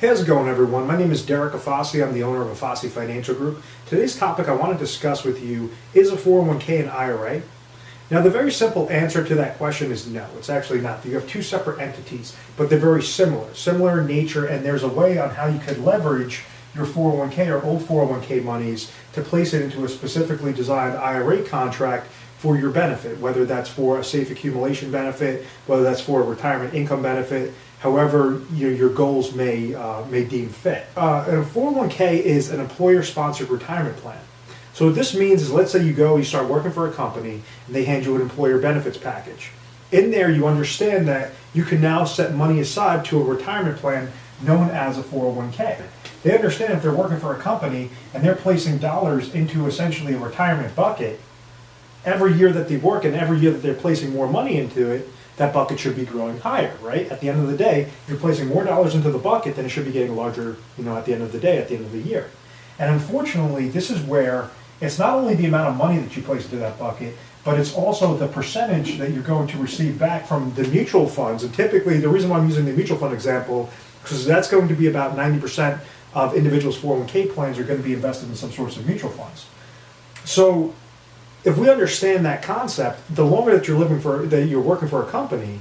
Hey, how's it going, everyone? My name is Derek Afasi. I'm the owner of Afasi Financial Group. Today's topic I want to discuss with you is a 401k and IRA. Now, the very simple answer to that question is no. It's actually not. You have two separate entities, but they're very similar in nature, and there's a way on how you could leverage your 401k or old 401k monies to place it into a specifically designed IRA contract for your benefit, whether that's for a safe accumulation benefit, whether that's for a retirement income benefit, however your goals may deem fit. A 401k is an employer-sponsored retirement plan. So what this means is, let's say you start working for a company, and they hand you an employer benefits package. In there, you understand that you can now set money aside to a retirement plan known as a 401k. They understand if they're working for a company and they're placing dollars into essentially a retirement bucket, every year that they work and every year that they're placing more money into it, that bucket should be growing higher, right? At the end of the day, you're placing more dollars into the bucket, then it should be getting larger, at the end of the day, at the end of the year. And unfortunately, this is where it's not only the amount of money that you place into that bucket, but it's also the percentage that you're going to receive back from the mutual funds. And typically, the reason why I'm using the mutual fund example, because that's going to be about 90% of individuals' 401k plans are going to be invested in some sorts of mutual funds. So if we understand that concept, the longer that you're working for a company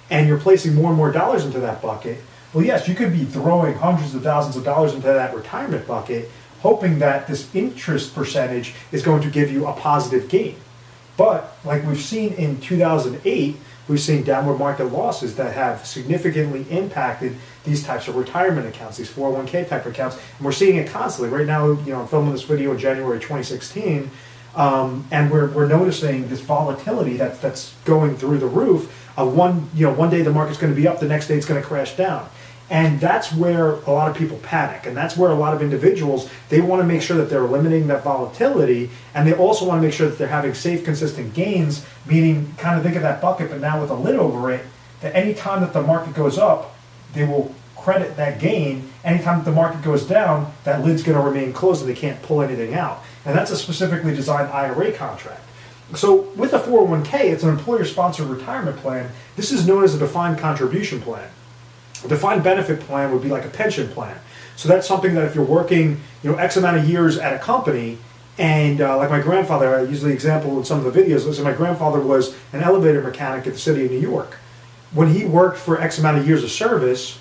and you're placing more and more dollars into that bucket, well, yes, you could be throwing hundreds of thousands of dollars into that retirement bucket, hoping that this interest percentage is going to give you a positive gain. But like we've seen in 2008, we've seen downward market losses that have significantly impacted these types of retirement accounts, these 401k type accounts, and we're seeing it constantly. Right now, I'm filming this video in January 2016. And we're noticing this volatility that's going through the roof of one day the market's going to be up, the next day it's going to crash down. And that's where a lot of people panic. And that's where a lot of individuals, they want to make sure that they're eliminating that volatility. And they also want to make sure that they're having safe, consistent gains, meaning kind of think of that bucket, but now with a lid over it, that any time that the market goes up, they will credit that gain. Anytime that the market goes down, that lid's going to remain closed and they can't pull anything out. And that's a specifically designed IRA contract. So with a 401k, it's an employer-sponsored retirement plan. This is known as a defined contribution plan. A defined benefit plan would be like a pension plan. So that's something that if you're working, X amount of years at a company, and like my grandfather, I use the example in some of the videos, so my grandfather was an elevator mechanic at the city of New York. When he worked for X amount of years of service,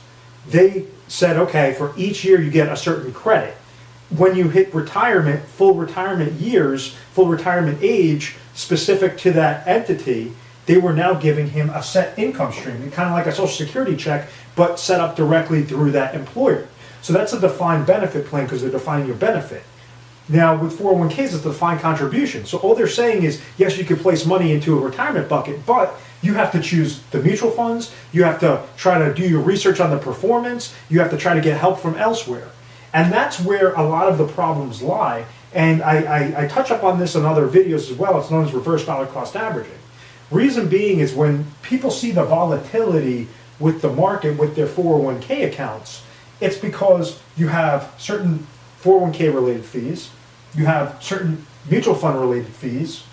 they said, okay, for each year you get a certain credit. When you hit retirement, full retirement years, full retirement age, specific to that entity, they were now giving him a set income stream, kind of like a Social Security check, but set up directly through that employer. So that's a defined benefit plan because they're defining your benefit. Now with 401ks, it's a defined contribution. So all they're saying is, yes, you can place money into a retirement bucket, but you have to choose the mutual funds, you have to try to do your research on the performance, you have to try to get help from elsewhere. And that's where a lot of the problems lie. And I touch up on this in other videos as well. It's known as reverse dollar cost averaging. Reason being is when people see the volatility with the market with their 401k accounts, it's because you have certain 401k related fees, you have certain mutual fund related fees.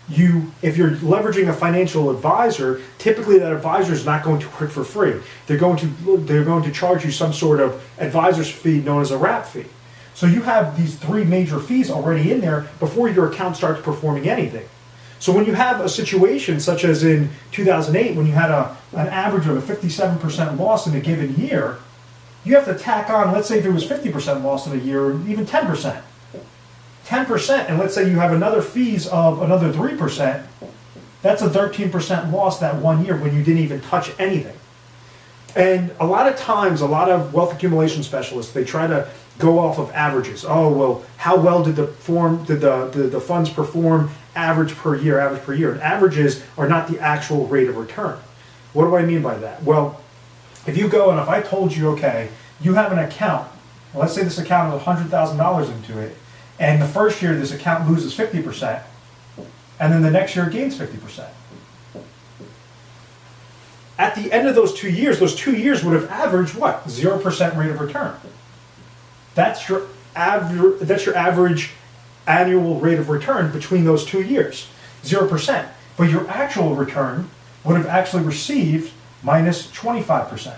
If you're leveraging a financial advisor, typically that advisor is not going to work for free. They're going to charge you some sort of advisor's fee known as a wrap fee. So you have these three major fees already in there before your account starts performing anything. So when you have a situation such as in 2008, when you had an average of a 57% loss in a given year, you have to tack on, let's say if it was 50% loss in a year, even 10%. 10%, and let's say you have another fees of another 3%, that's a 13% loss that 1 year when you didn't even touch anything. And a lot of times, a lot of wealth accumulation specialists, they try to go off of averages. Oh, well, how well did the funds perform average per year? And averages are not the actual rate of return. What do I mean by that? Well, if you go and if I told you, okay, you have an account, let's say this account has $100,000 into it, and the first year this account loses 50%, and then the next year it gains 50%. At the end of those 2 years would have averaged what? 0% rate of return. That's your average annual rate of return between those 2 years, 0%. But your actual return would have actually received minus 25%.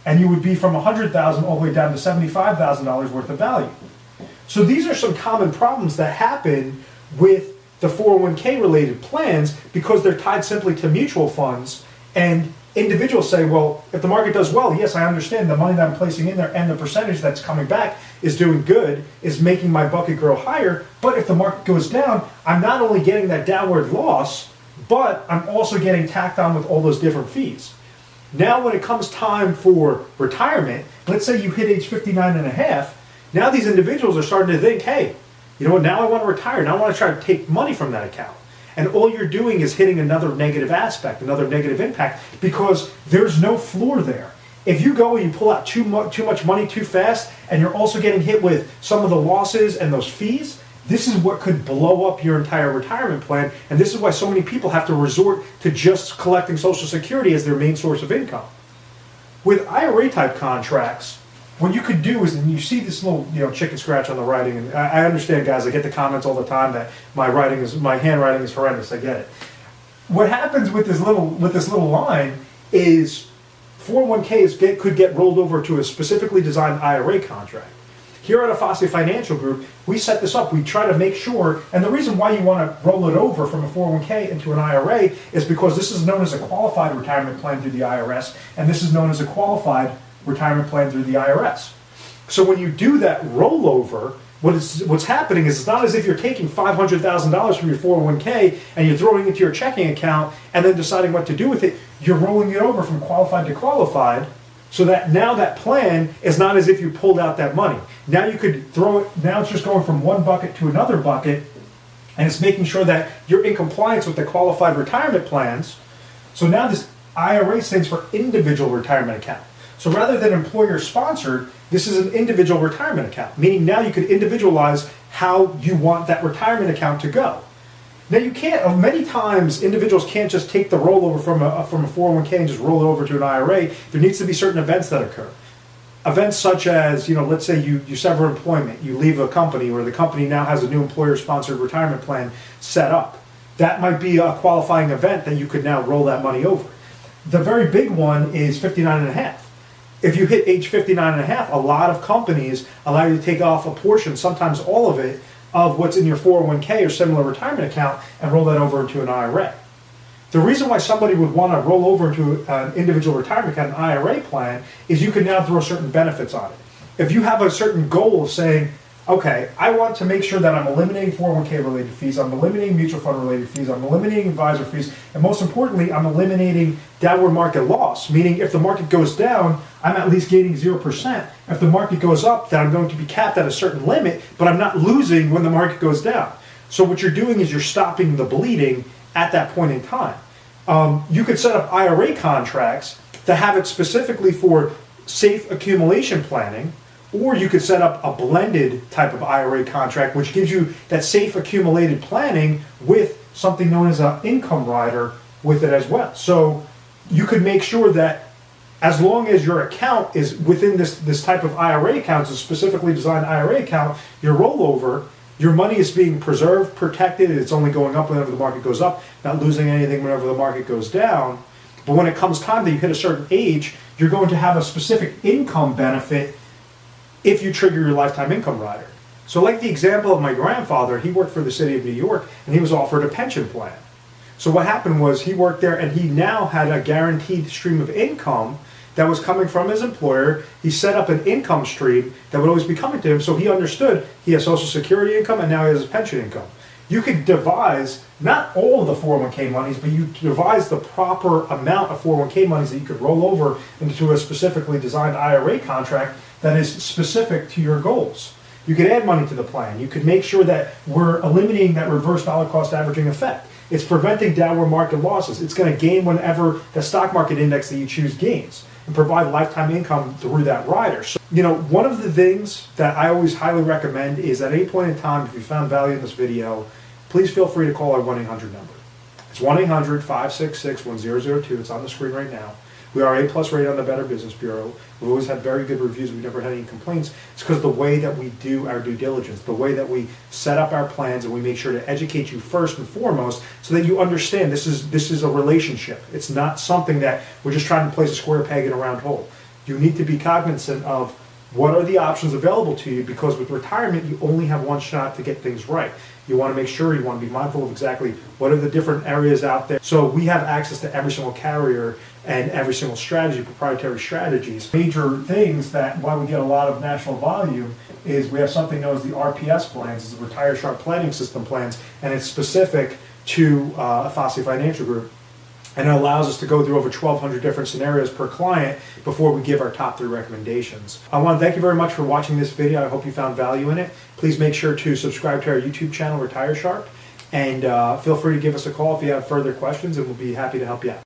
and you would be from $100,000 all the way down to $75,000 worth of value. So these are some common problems that happen with the 401k related plans because they're tied simply to mutual funds, and individuals say, well, if the market does well, yes, I understand the money that I'm placing in there and the percentage that's coming back is doing good, is making my bucket grow higher, but if the market goes down, I'm not only getting that downward loss, but I'm also getting tacked on with all those different fees. Now when it comes time for retirement, let's say you hit age 59 and a half, now these individuals are starting to think, hey, you know what, now I want to retire, now I want to try to take money from that account. And all you're doing is hitting another negative aspect, another negative impact, because there's no floor there. If you go and you pull out too much money too fast, and you're also getting hit with some of the losses and those fees, this is what could blow up your entire retirement plan. And this is why so many people have to resort to just collecting Social Security as their main source of income. With IRA type contracts, what you could do is, and you see this little, chicken scratch on the writing, and I understand, guys, I get the comments all the time that my handwriting is horrendous. I get it. What happens with this little line is 401ks could get rolled over to a specifically designed IRA contract. Here at Afasi Financial Group, we set this up. We try to make sure, and the reason why you want to roll it over from a 401k into an IRA is because this is known as a qualified retirement plan through the IRS, and this is known as a qualified retirement plan through the IRS. So when you do that rollover, what's happening is it's not as if you're taking $500,000 from your 401k and you're throwing it into your checking account and then deciding what to do with it. You're rolling it over from qualified to qualified, so that now that plan is not as if you pulled out that money. Now you could throw it, now it's just going from one bucket to another bucket, and it's making sure that you're in compliance with the qualified retirement plans. So now this IRA stands for individual retirement account. So rather than employer sponsored, this is an individual retirement account, meaning now you could individualize how you want that retirement account to go. Now you can't, many times individuals can't just take the rollover from a 401k and just roll it over to an IRA. There needs to be certain events that occur. Events such as, let's say you sever employment, you leave a company, or the company now has a new employer-sponsored retirement plan set up. That might be a qualifying event that you could now roll that money over. The very big one is 59 and a half. If you hit age 59 and a half, a lot of companies allow you to take off a portion, sometimes all of it, of what's in your 401k or similar retirement account and roll that over into an IRA. The reason why somebody would want to roll over into an individual retirement account, an IRA plan, is you can now throw certain benefits on it. If you have a certain goal of saying, okay, I want to make sure that I'm eliminating 401k related fees, I'm eliminating mutual fund related fees, I'm eliminating advisor fees, and most importantly, I'm eliminating downward market loss, meaning if the market goes down, I'm at least gaining 0%. If the market goes up, then I'm going to be capped at a certain limit, but I'm not losing when the market goes down. So what you're doing is you're stopping the bleeding at that point in time. You could set up IRA contracts to have it specifically for safe accumulation planning, or you could set up a blended type of IRA contract, which gives you that safe accumulated planning with something known as an income rider with it as well. So you could make sure that as long as your account is within this type of IRA account, a specifically designed IRA account, your rollover, your money is being preserved, protected, it's only going up whenever the market goes up, not losing anything whenever the market goes down. But when it comes time that you hit a certain age, you're going to have a specific income benefit if you trigger your lifetime income rider. So like the example of my grandfather, he worked for the city of New York and he was offered a pension plan. So what happened was he worked there and he now had a guaranteed stream of income that was coming from his employer. He set up an income stream that would always be coming to him, so he understood he has Social Security income and now he has his pension income. You could devise not all of the 401k monies, but you devise the proper amount of 401k monies that you could roll over into a specifically designed IRA contract that is specific to your goals. You could add money to the plan. You could make sure that we're eliminating that reverse dollar cost averaging effect. It's preventing downward market losses. It's going to gain whenever the stock market index that you choose gains and provide lifetime income through that rider. So, one of the things that I always highly recommend is at any point in time, if you found value in this video, please feel free to call our 1-800 number. It's 1-800-566-1002. It's on the screen right now. We are A+ rated on the Better Business Bureau. We've always had very good reviews. We've never had any complaints. It's because the way that we do our due diligence, the way that we set up our plans, and we make sure to educate you first and foremost so that you understand this is a relationship. It's not something that we're just trying to place a square peg in a round hole. you need to be cognizant of what are the options available to you, because with retirement, you only have one shot to get things right. You want to make sure, you want to be mindful of exactly what are the different areas out there. So we have access to every single carrier and every single strategy, proprietary strategies. Major things that why we get a lot of national volume is we have something known as the RPS plans, it's the Retire Sharp Planning System plans, and it's specific to Afasi Financial Group. And it allows us to go through over 1,200 different scenarios per client before we give our top 3 recommendations. I want to thank you very much for watching this video. I hope you found value in it. Please make sure to subscribe to our YouTube channel, Retire Sharp, and feel free to give us a call if you have further questions, and we'll be happy to help you out.